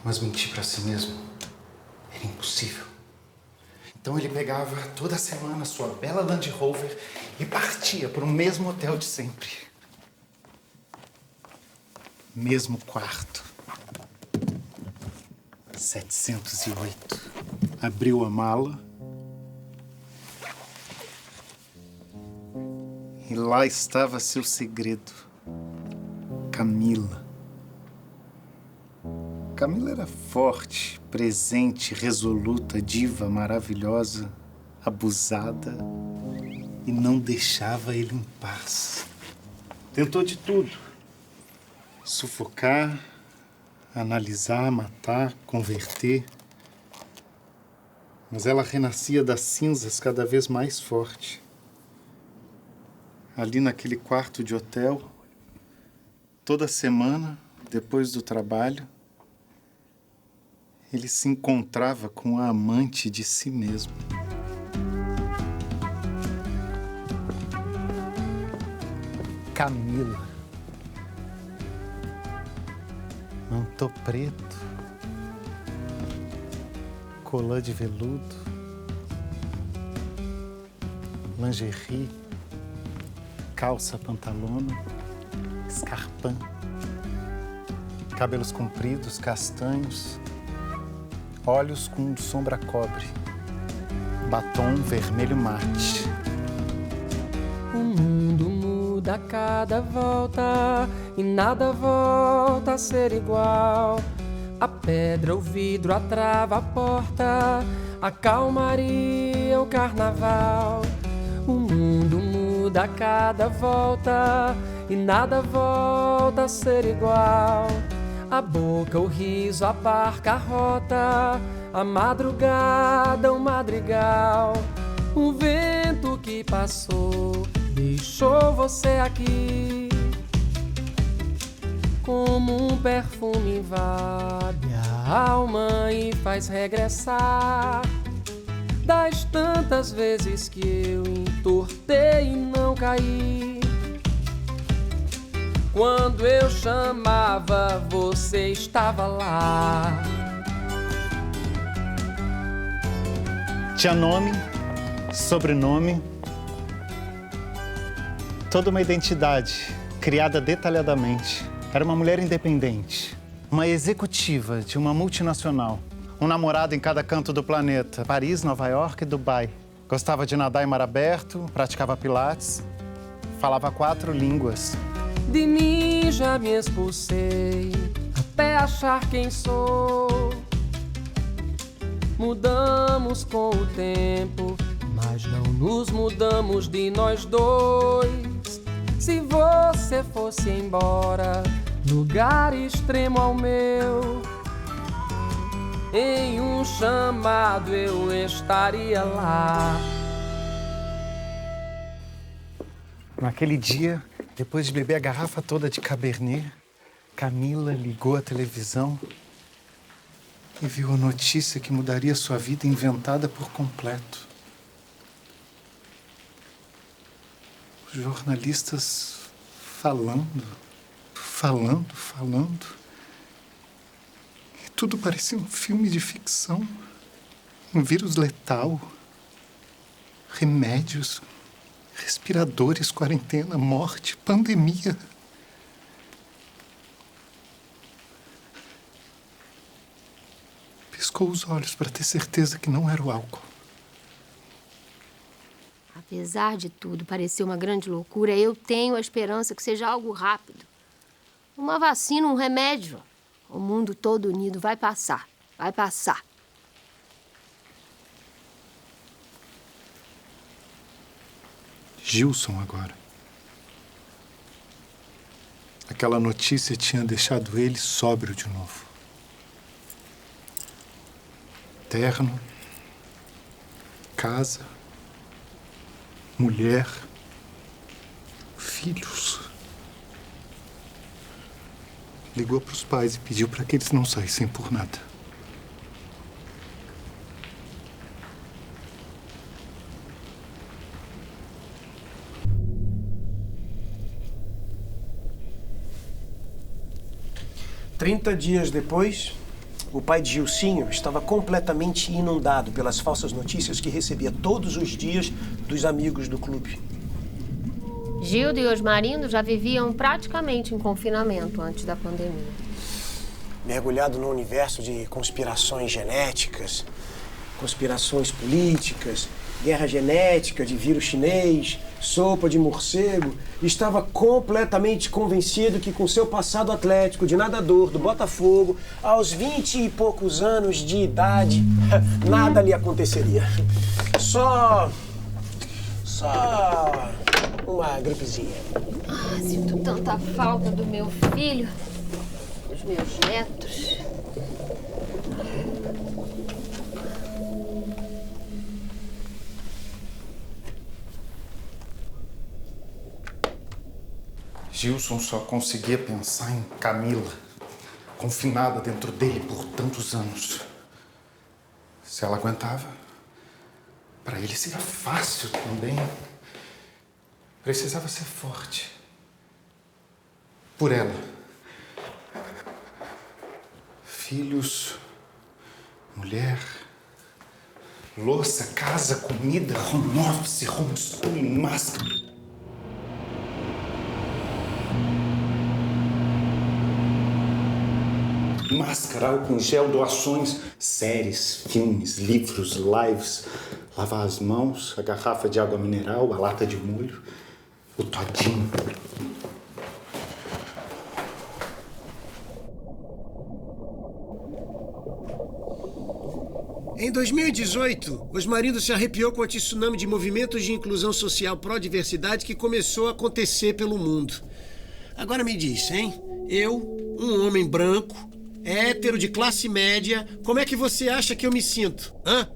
Mas mentir para si mesmo era impossível. Então ele pegava toda semana sua bela Land Rover e partia para o mesmo hotel de sempre. Mesmo quarto. 708. Abriu a mala. E lá estava seu segredo. Camila. Camila era forte, presente, resoluta, diva, maravilhosa, abusada e não deixava ele em paz. Tentou de tudo. Sufocar, analisar, matar, converter. Mas ela renascia das cinzas cada vez mais forte. Ali naquele quarto de hotel, toda semana, depois do trabalho, ele se encontrava com a amante de si mesmo. Camila. Mantô preto, colã de veludo, lingerie, calça pantalona, escarpão, cabelos compridos, castanhos, olhos com sombra cobre, batom vermelho mate. O mundo muda a cada volta e nada volta a ser igual. A pedra, o vidro, a trava, a porta, a calmaria, o carnaval. O mundo muda a cada volta e nada volta a ser igual. A boca, o riso, a barca, a rota, a madrugada, o madrigal. O vento que passou deixou você aqui. Como um perfume invade a alma e faz regressar. Das tantas vezes que eu entortei e não caí. Quando eu chamava, você estava lá. Tinha nome, sobrenome, toda uma identidade, criada detalhadamente. Era uma mulher independente, uma executiva de uma multinacional. Um namorado em cada canto do planeta, Paris, Nova York e Dubai. Gostava de nadar em mar aberto, praticava pilates, falava 4 línguas. De mim já me expulsei, até achar quem sou. Mudamos com o tempo, mas não nos mudamos de nós dois. Se você fosse embora, lugar extremo ao meu, em um chamado eu estaria lá. Naquele dia, depois de beber a garrafa toda de Cabernet, Camila ligou a televisão e viu a notícia que mudaria sua vida inventada por completo. Os jornalistas falando. E tudo parecia um filme de ficção. Um vírus letal. Remédios. Respiradores, quarentena, morte, pandemia. Piscou os olhos para ter certeza que não era o álcool. Apesar de tudo parecer uma grande loucura, eu tenho a esperança que seja algo rápido. Uma vacina, um remédio. O mundo todo unido vai passar. Vai passar. Gilson agora. Aquela notícia tinha deixado ele sóbrio de novo. Terno, casa, mulher, filhos. Ligou para os pais e pediu para que eles não saíssem por nada. Trinta dias depois, o pai de Gilcinho estava completamente inundado pelas falsas notícias que recebia todos os dias dos amigos do clube. Gildo e Osmarindo já viviam praticamente em confinamento antes da pandemia. Mergulhado no universo de conspirações genéticas, conspirações políticas, guerra genética de vírus chinês, sopa de morcego, estava completamente convencido que com seu passado atlético de nadador do Botafogo, aos 20 e poucos anos de idade, nada lhe aconteceria. Só uma gripezinha. Sinto tanta falta do meu filho, dos meus netos. Gilson só conseguia pensar em Camila, confinada dentro dele por tantos anos. Se ela aguentava, para ele seria fácil também. Precisava ser forte. Por ela. Filhos, mulher, louça, casa, comida, home office, homeschooling, máscara. Máscara, álcool gel, doações, séries, filmes, livros, lives, lavar as mãos, a garrafa de água mineral, a lata de molho, o todinho. Em 2018, Osmarindo se arrepiou com a tsunami de movimentos de inclusão social pró-diversidade que começou a acontecer pelo mundo. Agora me diz, hein? Eu, um homem branco, hétero de classe média, como é que você acha que eu me sinto? Hã?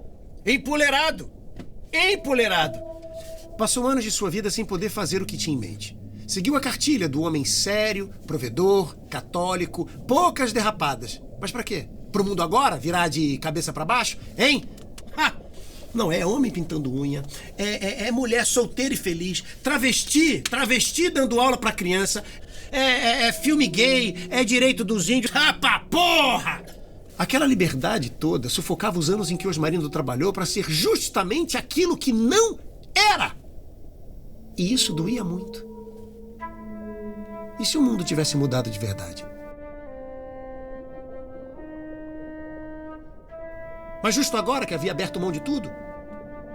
Empolerado! Empolerado! Passou anos de sua vida sem poder fazer o que tinha em mente. Seguiu a cartilha do homem sério, provedor, católico, poucas derrapadas. Mas pra quê? Pro mundo agora virar de cabeça pra baixo? Hein? Ha! Não, é homem pintando unha, é mulher solteira e feliz, travesti dando aula pra criança, é filme gay, é direito dos índios. Ah, pra porra! Aquela liberdade toda sufocava os anos em que Osmarindo trabalhou pra ser justamente aquilo que não era. E isso doía muito. E se o mundo tivesse mudado de verdade? Mas justo agora que havia aberto mão de tudo?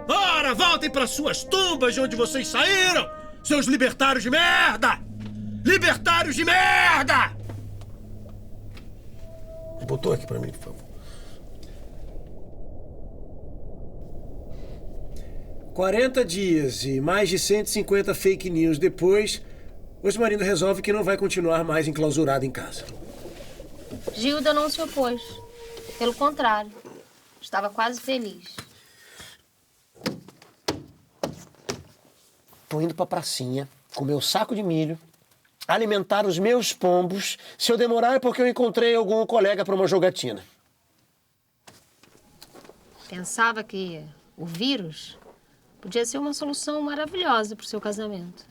Ora, voltem para suas tumbas de onde vocês saíram, seus libertários de merda! Libertários de merda! Botou aqui para mim, por favor. 40 dias e mais de 150 fake news depois, Osmarindo resolve que não vai continuar mais enclausurado em casa. Gilda não se opôs. Pelo contrário. Estava quase feliz. Tô indo pra pracinha, comer um saco de milho, alimentar os meus pombos. Se eu demorar é porque eu encontrei algum colega pra uma jogatina. Pensava que o vírus podia ser uma solução maravilhosa pro seu casamento.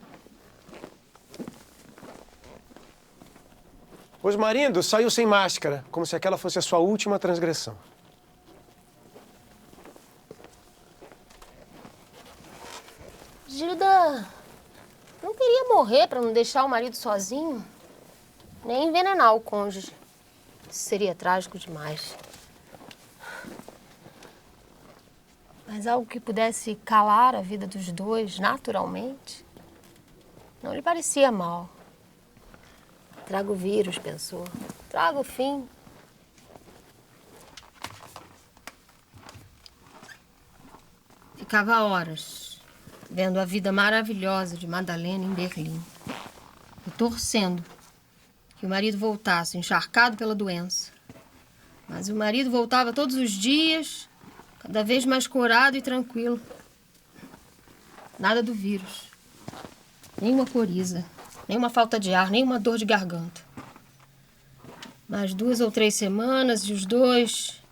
Osmarindo saiu sem máscara, como se aquela fosse a sua última transgressão. Gilda não queria morrer para não deixar o marido sozinho, nem envenenar o cônjuge. Isso seria trágico demais. Mas algo que pudesse calar a vida dos dois naturalmente não lhe parecia mal. Traga o vírus, pensou. Traga o fim. Ficava horas vendo a vida maravilhosa de Madalena em Berlim e torcendo que o marido voltasse encharcado pela doença. Mas o marido voltava todos os dias, cada vez mais corado e tranquilo. Nada do vírus, nenhuma coriza, nenhuma falta de ar, nenhuma dor de garganta. Mais 2 ou 3 semanas e os dois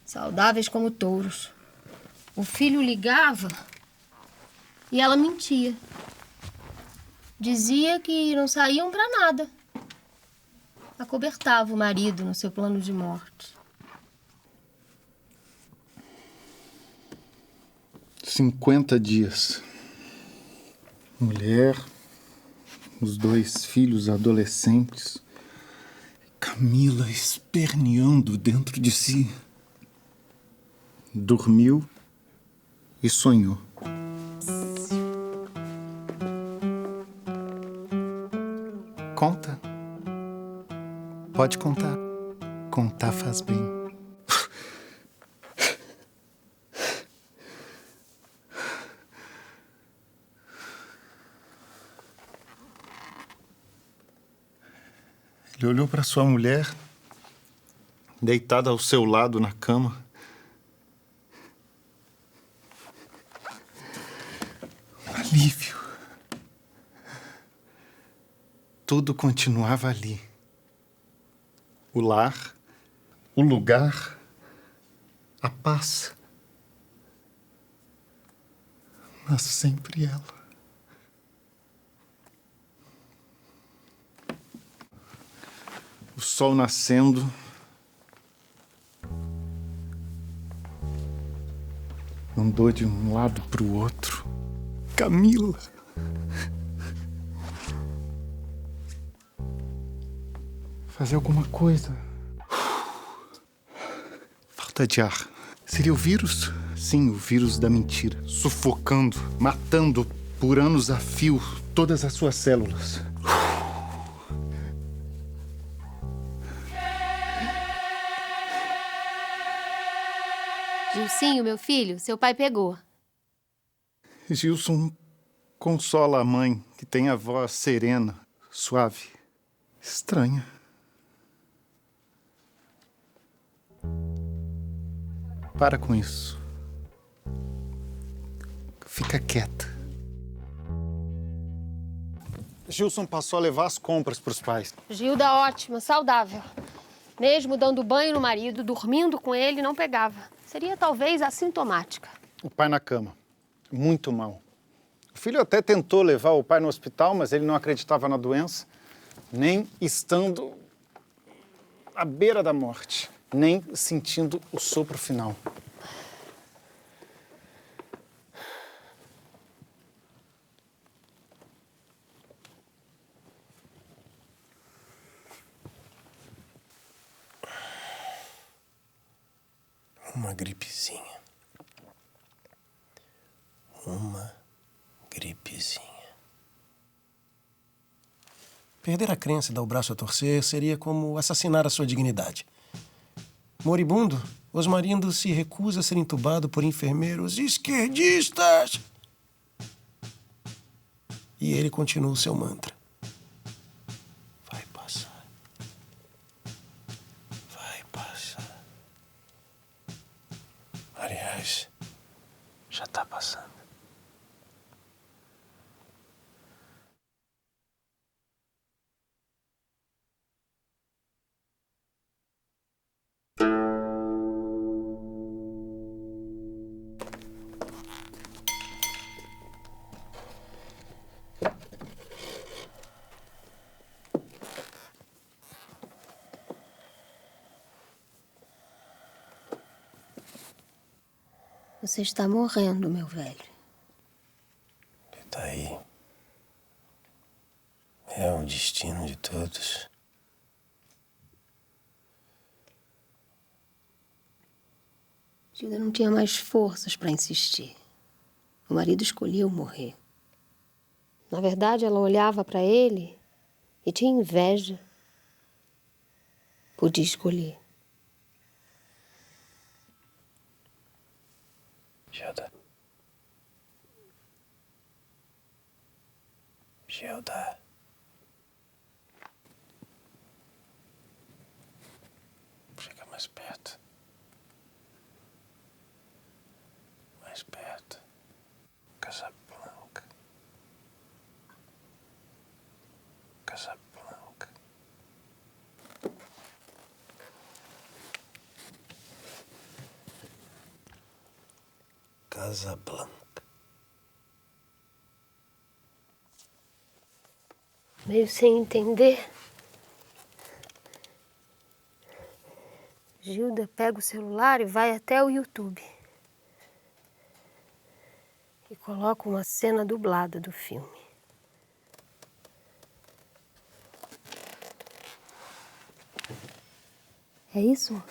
saudáveis como touros. O filho ligava e ela mentia. Dizia que não saíam para nada. Acobertava o marido no seu plano de morte. 50 dias. Mulher, os 2 filhos adolescentes, Camila esperneando dentro de si. Dormiu e sonhou. Conta. Pode contar. Contar faz bem. Ele olhou para sua mulher, deitada ao seu lado na cama. Alívio. Tudo continuava ali. O lar, o lugar, a paz. Mas sempre ela. O sol nascendo. Andou de um lado para o outro. Camila. Fazer alguma coisa. falta de ar. Seria o vírus? Sim, o vírus da mentira. Sufocando, matando por anos a fio todas as suas células. Gilcinho, meu filho, seu pai pegou. Gilson consola a mãe, que tem a voz serena, suave, estranha. Para com isso. Fica quieta. Gilson passou a levar as compras para os pais. Gilda ótima, saudável. Mesmo dando banho no marido, dormindo com ele, não pegava. Seria talvez assintomática. O pai na cama. Muito mal. O filho até tentou levar o pai no hospital, mas ele não acreditava na doença, nem estando à beira da morte, nem sentindo o sopro final. Uma gripezinha. Uma gripezinha. Perder a crença e dar o braço a torcer seria como assassinar a sua dignidade. Moribundo, Osmarindo se recusa a ser entubado por enfermeiros esquerdistas. E ele continua o seu mantra. Vai passar. Vai passar. Aliás, já tá passando. Você está morrendo, meu velho. E daí? É o destino de todos. Gilda não tinha mais forças para insistir. O marido escolheu morrer. Na verdade, ela olhava para ele e tinha inveja. Podia escolher. Gilda. Gilda. Chega mais perto. Mais perto. Casablanca. Casablanca. Casablanca. Meio sem entender, Gilda pega o celular e vai até o YouTube. E coloca uma cena dublada do filme. É isso, mãe?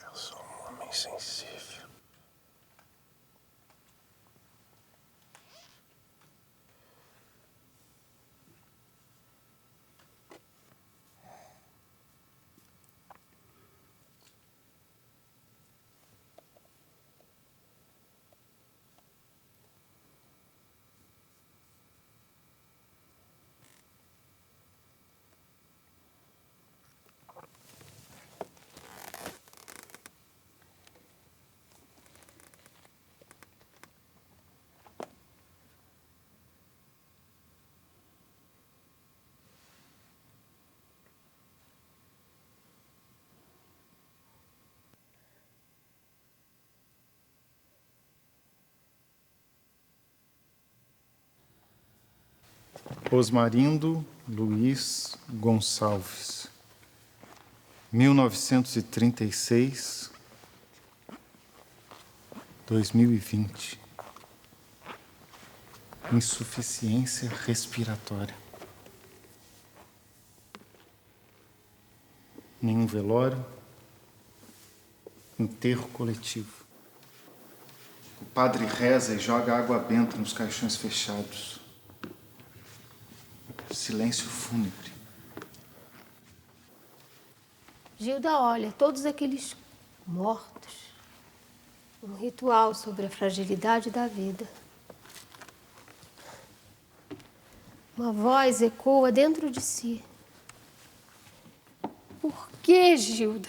Eu sou um homem sensível. Osmarindo Luiz Gonçalves, 1936, 2020. Insuficiência respiratória. Nenhum velório. Enterro coletivo. O padre reza e joga água benta nos caixões fechados. Silêncio fúnebre. Gilda olha todos aqueles mortos. Um ritual sobre a fragilidade da vida. Uma voz ecoa dentro de si. Por que, Gilda?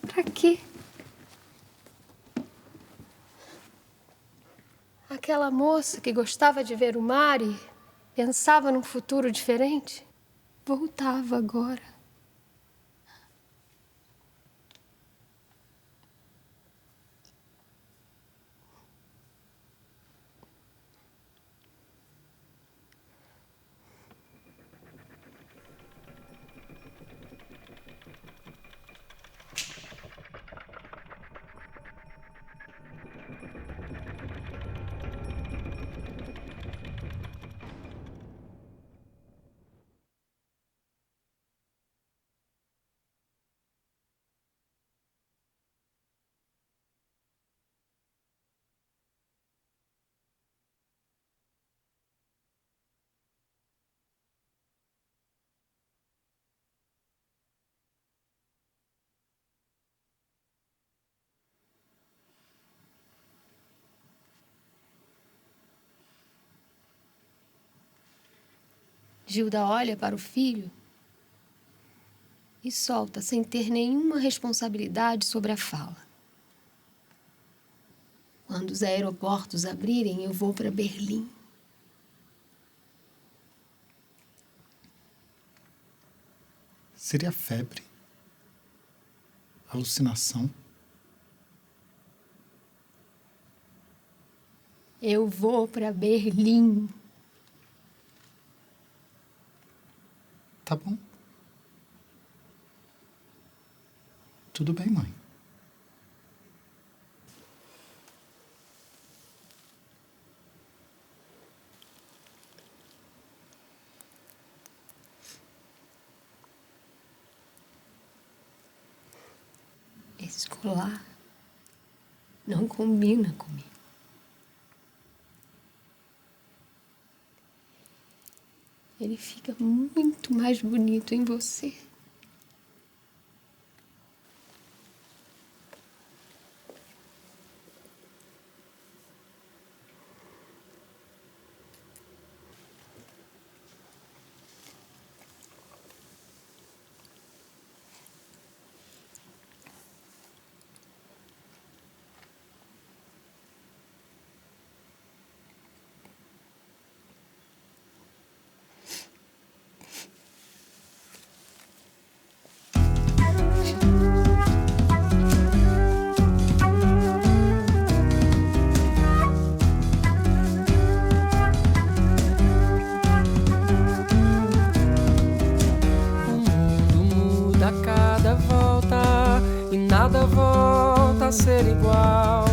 Pra quê? Aquela moça que gostava de ver o mar e pensava num futuro diferente, voltava agora. Gilda olha para o filho e solta sem ter nenhuma responsabilidade sobre a fala. Quando os aeroportos abrirem, eu vou para Berlim. Seria febre? Alucinação? Eu vou para Berlim. Tá bom. Tudo bem, mãe. Esse colar não combina comigo. Ele fica muito mais bonito em você. Nada volta a ser igual.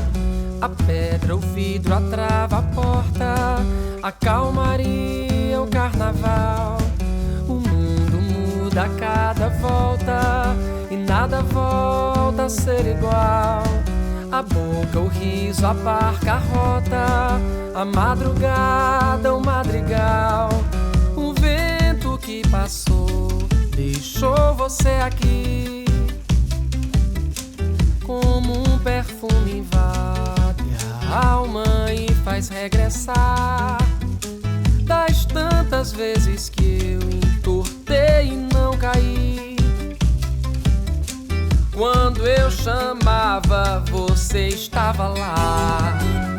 A pedra, o vidro, a trava, a porta, a calmaria, o carnaval. O mundo muda a cada volta e nada volta a ser igual. A boca, o riso, a barca, a rota, a madrugada, o madrigal. O vento que passou deixou você aqui. Como um perfume invade a alma e faz regressar. Das tantas vezes que eu entortei e não caí. Quando eu chamava, você estava lá.